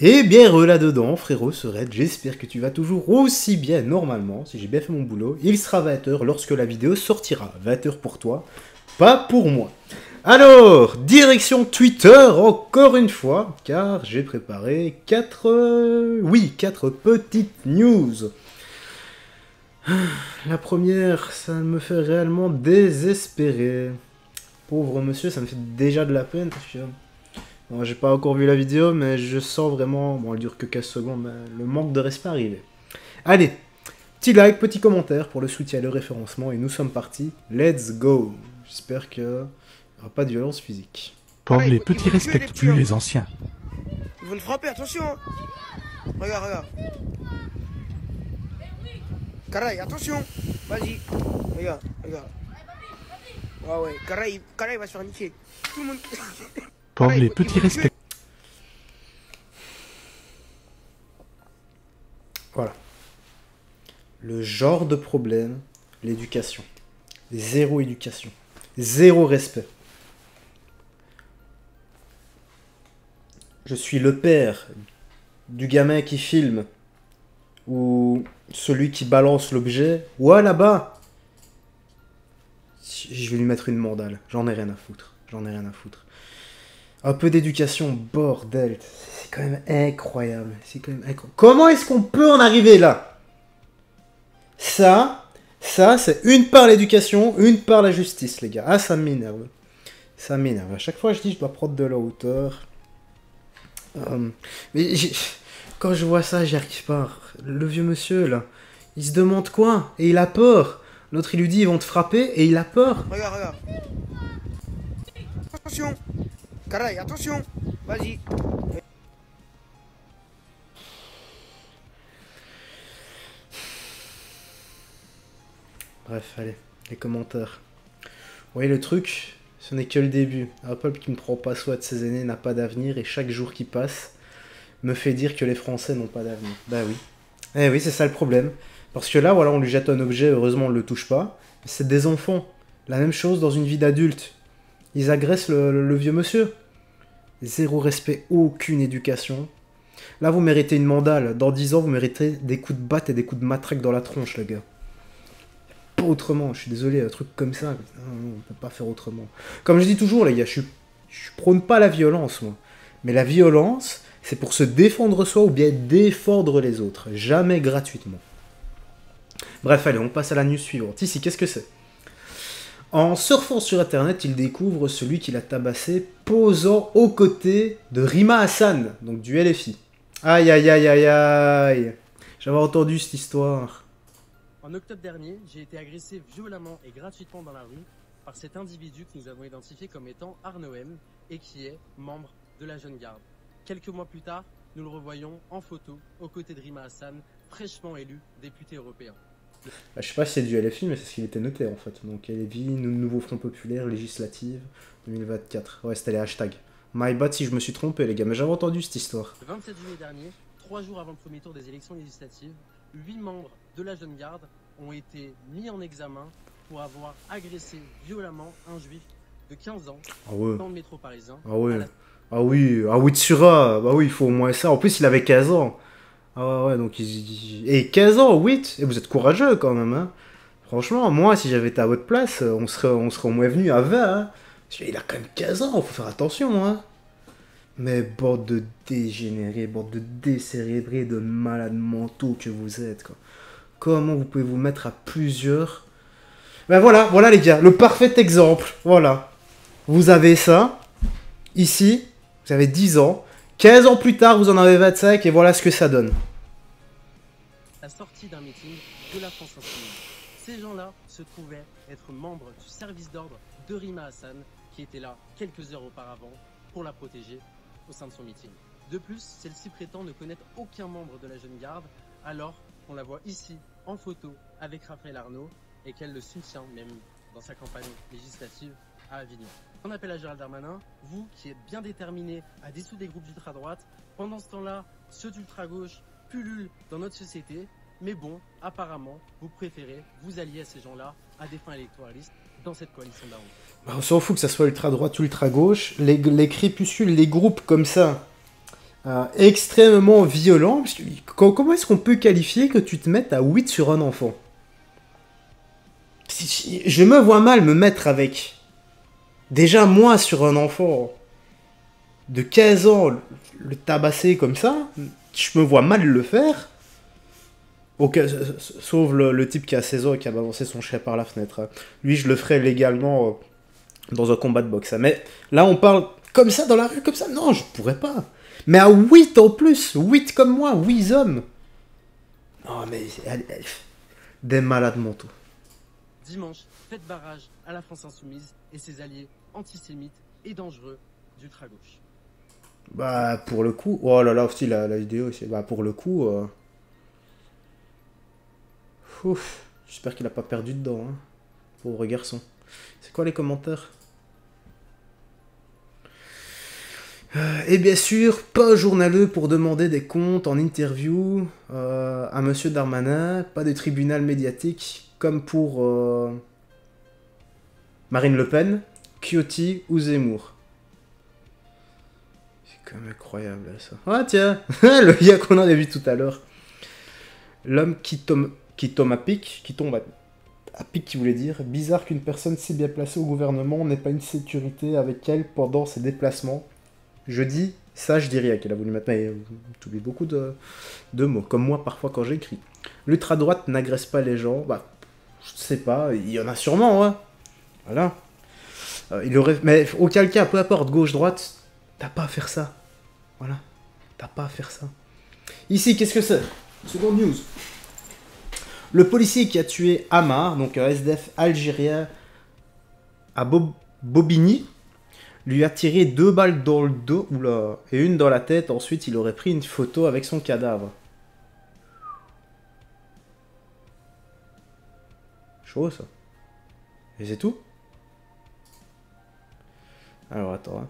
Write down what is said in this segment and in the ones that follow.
Et bien là-dedans, frérot Sered, j'espère que tu vas toujours aussi bien normalement, si j'ai bien fait mon boulot. Il sera 20h lorsque la vidéo sortira. 20h pour toi, pas pour moi. Alors, direction Twitter, encore une fois, car j'ai préparé 4 petites news. La première, ça me fait réellement désespérer. Pauvre monsieur, ça me fait déjà de la peine, parce que... Bon, j'ai pas encore vu la vidéo, mais je sens vraiment, bon elle dure que 15 secondes, mais le manque de respect arrivé. Allez, petit like, petit commentaire pour le soutien et le référencement, et nous sommes partis, let's go. J'espère qu'il n'y aura pas de violence physique. Comme les petits respectent plus les anciens. Ils vont le frapper, attention. Regarde, regarde. Caray, attention. Vas-y. Regarde, regarde. Ah ouais, Caray va se faire niquer. Tout le monde... Comme les petits respectent. Voilà. Le genre de problème, l'éducation. Zéro éducation. Zéro respect. Je suis le père du gamin qui filme. Ou celui qui balance l'objet. Ouais, là-bas. Je vais lui mettre une mandale. J'en ai rien à foutre. J'en ai rien à foutre. Un peu d'éducation, bordel. C'est quand même incroyable. C'est quand même incroyable. Comment est-ce qu'on peut en arriver là? Ça, c'est une part l'éducation, une part la justice, les gars. Ah, ça m'énerve. Ça m'énerve. À chaque fois, je dis, je dois prendre de la hauteur. Mais quand je vois ça, j'y arrive pas. Le vieux monsieur, là, il se demande quoi? Et il a peur. L'autre, il lui dit, ils vont te frapper, et il a peur. Regarde, regarde. Attention. Caray, attention. Vas-y. Bref, allez, les commentaires. Vous voyez le truc, ce n'est que le début. Un peuple qui ne prend pas soin de ses aînés n'a pas d'avenir, et chaque jour qui passe me fait dire que les Français n'ont pas d'avenir. Bah oui. Eh oui, c'est ça le problème. Parce que là, voilà, on lui jette un objet, heureusement on ne le touche pas. C'est des enfants. La même chose dans une vie d'adulte. Ils agressent le vieux monsieur. Zéro respect, aucune éducation. Là, vous méritez une mandale. Dans 10 ans, vous méritez des coups de batte et des coups de matraque dans la tronche, les gars. Pas autrement, je suis désolé, un truc comme ça, non, on peut pas faire autrement. Comme je dis toujours, les gars, je prône pas la violence, moi. Mais la violence, c'est pour se défendre soi ou bien défendre les autres. Jamais gratuitement. Bref, allez, on passe à la news suivante. Ici, qu'est-ce que c'est? En surfant sur internet, il découvre celui qui l'a tabassé posant aux côtés de Rima Hassan, donc du LFI. Aïe aïe aïe aïe aïe. J'avais entendu cette histoire. En octobre dernier, j'ai été agressé violemment et gratuitement dans la rue par cet individu que nous avons identifié comme étant Arnaud M et qui est membre de la Jeune Garde. Quelques mois plus tard, nous le revoyons en photo aux côtés de Rima Hassan, fraîchement élu député européen. Bah, je sais pas si c'est du LFI, mais c'est ce qu'il était noté en fait. Donc LFI, Nouveau Front Populaire, législative, 2024. Ouais, c'était les hashtags. My bad si je me suis trompé, les gars, mais j'avais entendu cette histoire. Le 27 juillet dernier, 3 jours avant le premier tour des élections législatives, 8 membres de la Jeune Garde ont été mis en examen pour avoir agressé violemment un juif de 15 ans dans le métro parisien. Ah ouais. Ah oui, Tsura, bah oui, il faut au moins ça. En plus, il avait 15 ans. Ah ouais, donc et 15 ans, 8. Et vous êtes courageux quand même, hein. Franchement, moi, si j'avais été à votre place, on serait au moins venu à 20, hein. Parce qu'il a quand même 15 ans, faut faire attention, hein. Mais bande de dégénérés, bande de décérébrés, de malades mentaux que vous êtes, quoi. Comment vous pouvez vous mettre à plusieurs... Ben voilà les gars, le parfait exemple, voilà. Vous avez ça, ici, vous avez 10 ans, 15 ans plus tard, vous en avez 25, et voilà ce que ça donne. La sortie d'un meeting de la France Insoumise. Ces gens-là se trouvaient être membres du service d'ordre de Rima Hassan, qui était là quelques heures auparavant pour la protéger au sein de son meeting. De plus, celle-ci prétend ne connaître aucun membre de la Jeune Garde, alors qu'on la voit ici, en photo, avec Raphaël Arnaud, et qu'elle le soutient même dans sa campagne législative à Avignon. On appelle à Gérald Darmanin, vous qui êtes bien déterminé à dissoudre les groupes d'ultra-droite, pendant ce temps-là, ceux d'ultra-gauche pullulent dans notre société, mais bon, apparemment, vous préférez vous allier à ces gens-là à des fins électoralistes dans cette coalition de la honte. On s'en fout que ça soit ultra-droite ou ultra-gauche, les crépuscules, les groupes comme ça, extrêmement violent. Parce que, comment est-ce qu'on peut qualifier que tu te mettes à 8 sur un enfant? Je me vois mal me mettre avec. Déjà, moi, sur un enfant de 15 ans, le tabasser comme ça, je me vois mal le faire. Sauf le type qui a 16 ans et qui a balancé son chien par la fenêtre. Lui, je le ferais légalement dans un combat de boxe. Mais là, on parle comme ça, dans la rue, comme ça. Non, je pourrais pas. Mais à 8 en plus, 8 comme moi, 8 hommes. Non, mais des malades mentaux. Dimanche, faites barrage à la France Insoumise et ses alliés antisémites et dangereux d'ultra-gauche. Bah, pour le coup... Oh là là, aussi, la vidéo, aussi. Bah, pour le coup... Ouf, j'espère qu'il a pas perdu dedans, hein. Pauvre garçon. C'est quoi les commentaires? Et bien sûr, pas journaleux pour demander des comptes en interview à Monsieur Darmanin, pas de tribunal médiatique comme pour Marine Le Pen, Ciotti ou Zemmour. C'est quand même incroyable ça. Ah tiens, le gars qu'on avait vu tout à l'heure. L'homme qui tombe à pic, qui tombe à pic qui voulait dire, bizarre qu'une personne si bien placée au gouvernement n'ait pas une sécurité avec elle pendant ses déplacements. Je dis ça, je dis rien qu'elle a voulu mettre, mais tu oublies beaucoup de mots, comme moi parfois quand j'écris. L'ultra-droite n'agresse pas les gens, bah, je sais pas, il y en a sûrement, ouais. Voilà. Mais auquel cas, peu importe, gauche-droite, t'as pas à faire ça. Voilà. T'as pas à faire ça. Ici, qu'est-ce que c'est? Seconde news. Le policier qui a tué Amar, donc un SDF algérien à Bobigny, lui a tiré 2 balles dans le dos et une dans la tête. Ensuite, il aurait pris une photo avec son cadavre. Chaud, ça. Et c'est tout? Alors, attends. Hein.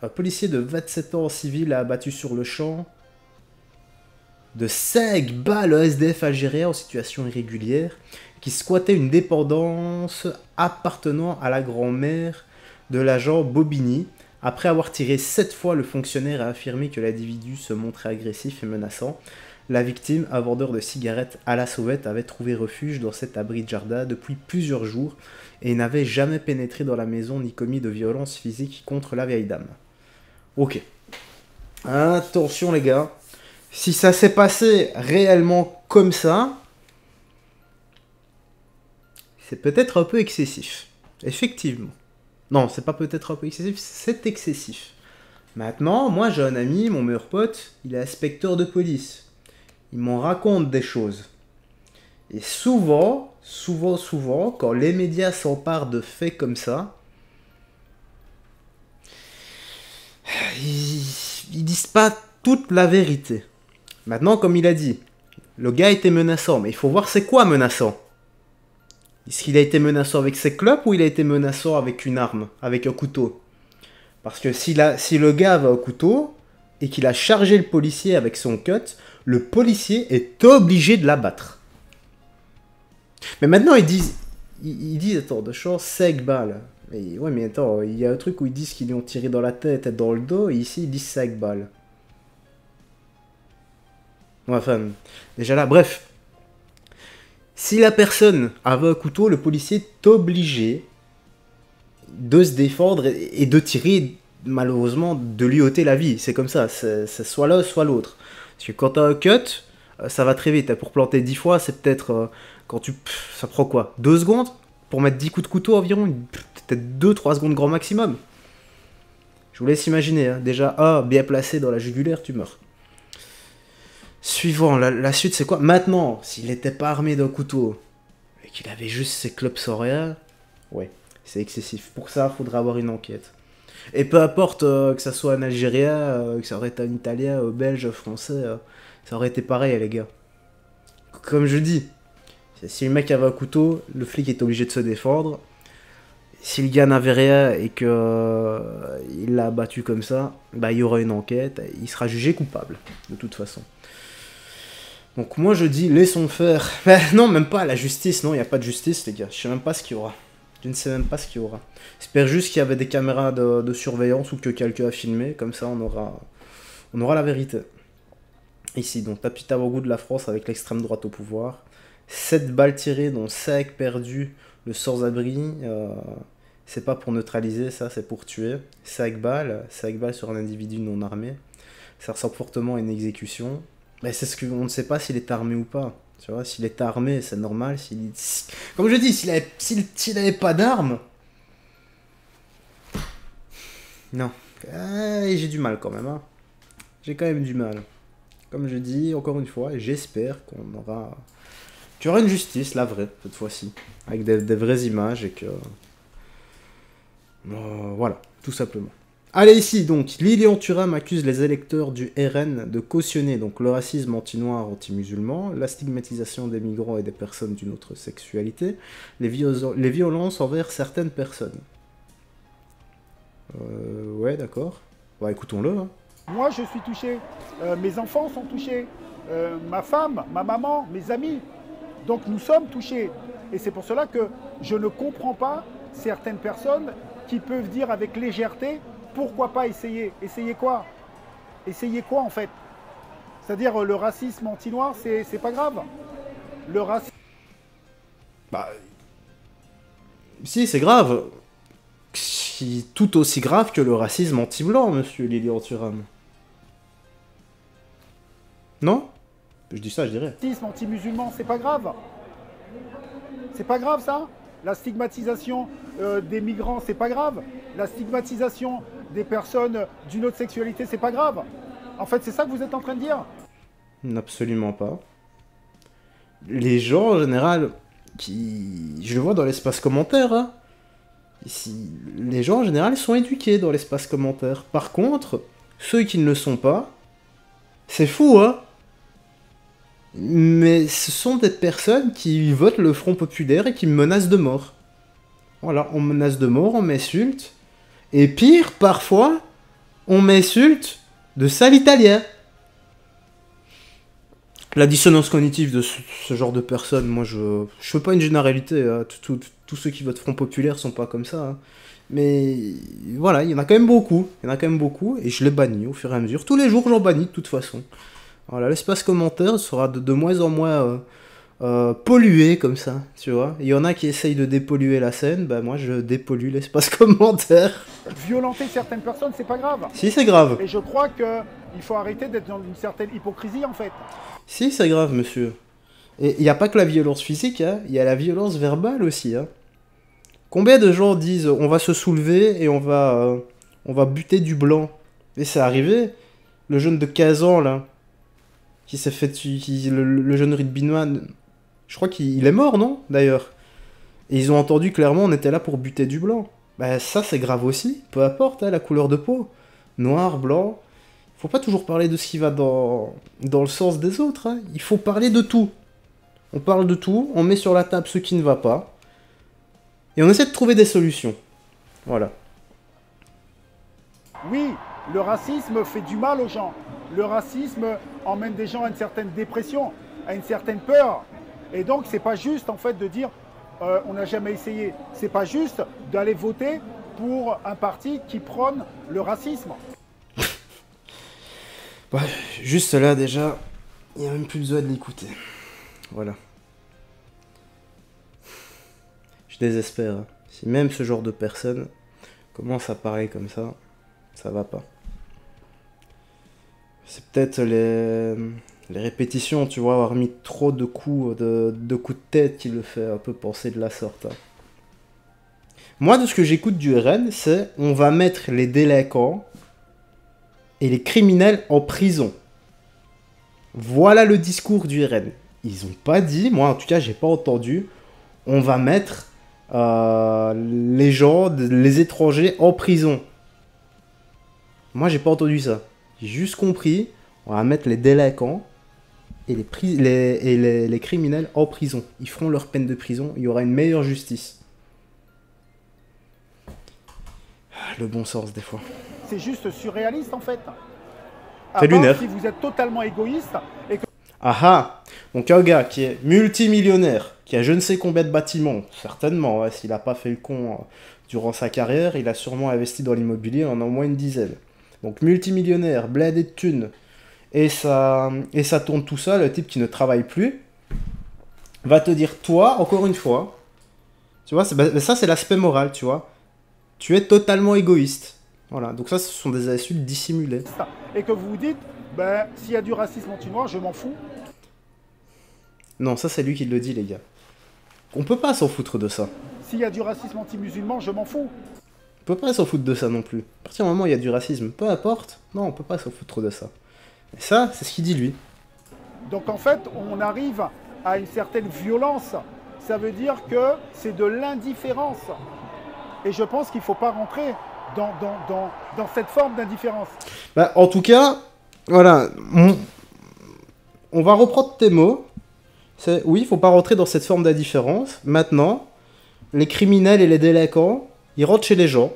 Un policier de 27 ans en civil a abattu sur le champ de 5 balles un SDF algérien en situation irrégulière qui squattait une dépendance appartenant à la grand-mère de l'agent Bobigny. Après avoir tiré 7 fois, le fonctionnaire a affirmé que l'individu se montrait agressif et menaçant. La victime, un vendeur de cigarettes à la sauvette, avait trouvé refuge dans cet abri de jardin depuis plusieurs jours et n'avait jamais pénétré dans la maison ni commis de violence physique contre la vieille dame. Ok. Attention les gars. Si ça s'est passé réellement comme ça, c'est peut-être un peu excessif. Effectivement. Non, c'est pas peut-être un peu excessif, c'est excessif. Maintenant, moi j'ai un ami, mon meilleur pote, il est inspecteur de police. Il m'en raconte des choses. Et souvent, quand les médias s'emparent de faits comme ça, ils disent pas toute la vérité. Maintenant, comme il a dit, le gars était menaçant, mais il faut voir c'est quoi menaçant. Est-ce qu'il a été menaçant avec ses clopes ou il a été menaçant avec une arme, avec un couteau? Parce que si le gars avait un couteau et qu'il a chargé le policier avec son cut, le policier est obligé de l'abattre. Mais maintenant ils disent attends, de chance 5 balles. Mais, ouais mais attends, il y a un truc où ils disent qu'ils lui ont tiré dans la tête et dans le dos, et ici ils disent 5 balles. Enfin, déjà là, bref. Si la personne avait un couteau, le policier est obligé de se défendre et de tirer, malheureusement, de lui ôter la vie. C'est comme ça, c'est soit l'un, soit l'autre. Parce que quand t'as un cut, ça va très vite. Pour planter 10 fois, c'est peut-être... ça prend quoi? 2 secondes? Pour mettre 10 coups de couteau environ? Peut-être 2-3 secondes grand maximum. Je vous laisse imaginer. Hein. Déjà, bien placé dans la jugulaire, tu meurs. Suivant, la suite c'est quoi? Maintenant, s'il n'était pas armé d'un couteau et qu'il avait juste ses clopes sans rien, ouais, c'est excessif. Pour ça, il faudra avoir une enquête. Et peu importe que ça soit un Algérien, que ça aurait été un Italien, un Belge, un Français, ça aurait été pareil, les gars. Comme je dis, si le mec avait un couteau, le flic est obligé de se défendre. Si le gars n'avait rien et que il l'a abattu comme ça, bah il y aura une enquête, il sera jugé coupable, de toute façon. Donc moi je dis, laissons faire. Mais non, même pas la justice, non, il n'y a pas de justice les gars. Je sais même pas ce qu'il y aura. Je ne sais même pas ce qu'il y aura. J'espère juste qu'il y avait des caméras de surveillance ou que quelqu'un a filmé, comme ça on on aura la vérité. Ici, donc, tapis avant-goût de la France avec l'extrême droite au pouvoir. 7 balles tirées, dont 5 perdues, le sans-abri. C'est pas pour neutraliser, ça, c'est pour tuer. 5 balles sur un individu non armé. Ça ressemble fortement à une exécution. Mais c'est ce qu'on ne sait pas s'il est armé ou pas. Tu vois, s'il est armé, c'est normal. Comme je dis, s'il avait pas d'armes... Non. J'ai du mal quand même. Hein. J'ai quand même du mal. Comme je dis, encore une fois, j'espère qu'on aura... qu'il y aura une justice, la vraie, cette fois-ci. Avec des vraies images et que... voilà, tout simplement. Allez, ici, donc, Lilian Thuram accuse les électeurs du RN de cautionner donc, le racisme anti-noir, anti-musulman, la stigmatisation des migrants et des personnes d'une autre sexualité, les violences envers certaines personnes. Ouais, d'accord. Bah, écoutons-le. Hein. Moi, je suis touché. Mes enfants sont touchés. Ma femme, ma maman, mes amis. Donc, nous sommes touchés. Et c'est pour cela que je ne comprends pas certaines personnes qui peuvent dire avec légèreté, pourquoi pas essayer? Essayer quoi? Essayer quoi, en fait? C'est-à-dire, le racisme anti-noir, c'est pas grave. Le racisme... Bah... Si, c'est grave. Tout aussi grave que le racisme anti-blanc, monsieur Lilian Thuram. Non? Je dis ça, je dirais. Le racisme anti-musulman, c'est pas grave. C'est pas grave, ça? La stigmatisation des migrants, c'est pas grave. La stigmatisation des personnes d'une autre sexualité, c'est pas grave. En fait, c'est ça que vous êtes en train de dire? Absolument pas. Les gens, en général, je le vois dans l'espace commentaire, hein. Ici, les gens, en général, sont éduqués dans l'espace commentaire. Par contre, ceux qui ne le sont pas, c'est fou, hein. Mais ce sont des personnes qui votent le Front Populaire et qui me menacent de mort. Voilà, on menace de mort, on m'insulte. Et pire, parfois, on m'insulte de sale italien. La dissonance cognitive de ce genre de personnes, moi je fais pas une généralité, hein. Tous ceux qui votent Front Populaire sont pas comme ça. Hein. Mais voilà, il y en a quand même beaucoup. Et je les bannis au fur et à mesure. Tous les jours, j'en bannis de toute façon. Voilà, l'espace commentaire sera de moins en moins pollué comme ça, tu vois. Il y en a qui essayent de dépolluer la scène, bah moi je dépollue l'espace commentaire. Violenter certaines personnes, c'est pas grave. Si, c'est grave. Et je crois qu'il faut arrêter d'être dans une certaine hypocrisie, en fait. Si, c'est grave, monsieur. Et il n'y a pas que la violence physique, hein. Il y a la violence verbale aussi. Hein. Combien de gens disent on va se soulever et on va buter du blanc? Et c'est arrivé. Le jeune de 15 ans, là, qui s'est fait... le jeune rugbyman, je crois qu'il est mort, non? D'ailleurs. Et ils ont entendu clairement on était là pour buter du blanc. Bah ça, c'est grave aussi. Peu importe, hein, la couleur de peau. Noir, blanc... Faut pas toujours parler de ce qui va dans le sens des autres. Hein. Il faut parler de tout. On parle de tout, on met sur la table ce qui ne va pas. Et on essaie de trouver des solutions. Voilà. Oui, le racisme fait du mal aux gens. Le racisme emmène des gens à une certaine dépression, à une certaine peur. Et donc, c'est pas juste, en fait, de dire on n'a jamais essayé. C'est pas juste d'aller voter pour un parti qui prône le racisme. Ouais, juste là, déjà, il n'y a même plus besoin de l'écouter. Voilà. Je désespère. Hein. Si même ce genre de personne commence à parler comme ça, ça va pas. C'est peut-être les répétitions, tu vois, avoir mis trop de coups de tête qui le fait un peu penser de la sorte. Hein. Moi, de ce que j'écoute du RN, c'est on va mettre les délinquants et les criminels en prison. Voilà le discours du RN. Ils ont pas dit, moi en tout cas j'ai pas entendu, on va mettre les gens, les étrangers en prison. Moi j'ai pas entendu ça. J'ai juste compris, on va mettre les délinquants et les criminels en prison. Ils feront leur peine de prison, il y aura une meilleure justice. Le bon sens des fois. C'est juste surréaliste en fait. C'est lunaire. Si vous êtes totalement égoïste et que... Ah ah. Donc un gars qui est multimillionnaire, qui a je ne sais combien de bâtiments, certainement, ouais, s'il n'a pas fait le con durant sa carrière, il a sûrement investi dans l'immobilier en au moins une dizaine. Donc multimillionnaire, blindé de thunes, et ça tourne tout seul, le type qui ne travaille plus, va te dire, toi, encore une fois, tu vois, ça c'est l'aspect moral, tu vois, tu es totalement égoïste. Voilà, donc ça ce sont des insultes dissimulées. Et que vous vous dites, ben, s'il y a du racisme anti-noir, je m'en fous. Non, ça c'est lui qui le dit, les gars. On peut pas s'en foutre de ça. S'il y a du racisme anti-musulman, je m'en fous. On peut pas s'en foutre de ça non plus. À partir du moment où il y a du racisme, peu importe, non, on peut pas s'en foutre de ça. Et ça, c'est ce qu'il dit lui. Donc en fait, on arrive à une certaine violence. Ça veut dire que c'est de l'indifférence. Et je pense qu'il ne faut pas rentrer dans cette forme d'indifférence. Bah, en tout cas, voilà, on va reprendre tes mots. Oui, il faut pas rentrer dans cette forme d'indifférence. Maintenant, les criminels et les délinquants, ils rentrent chez les gens,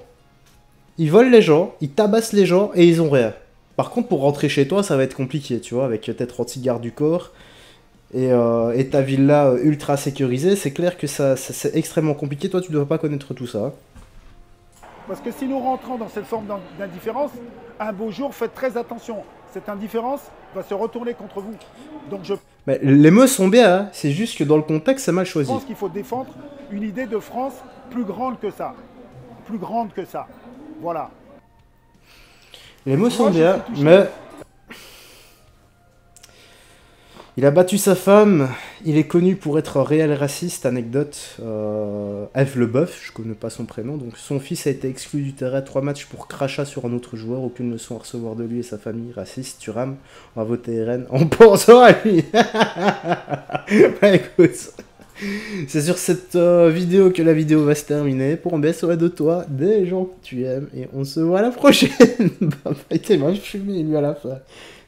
ils volent les gens, ils tabassent les gens et ils ont rien. Par contre, pour rentrer chez toi, ça va être compliqué, tu vois, avec tes 36 gardes du corps et ta villa ultra sécurisée, c'est clair que c'est extrêmement compliqué. Toi, tu ne dois pas connaître tout ça. Parce que si nous rentrons dans cette forme d'indifférence, un beau jour, faites très attention. Cette indifférence va se retourner contre vous. Donc je Mais les mots sont bien, hein. C'est juste que dans le contexte, c'est mal choisi. pense qu'il faut défendre une idée de France plus grande que ça. Plus grande que ça. Voilà. Les mots sont Moi, je bien, suis touché. mais... Il a battu sa femme, il est connu pour être un réel raciste, anecdote. F. Leboeuf, je connais pas son prénom, donc son fils a été exclu du terrain 3 matchs pour crachat sur un autre joueur, aucune leçon à recevoir de lui et sa famille, raciste, Thuram, on va voter RN en pensant à lui. Bah écoute, c'est sur cette vidéo que la vidéo va se terminer. Pour un BSOA de toi, des gens que tu aimes, et on se voit à la prochaine. Bah, il était mal fumé lui à la fin.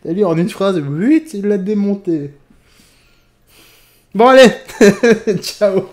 T'as vu, en une phrase, vite, il l'a démonté. Bon allez, ciao.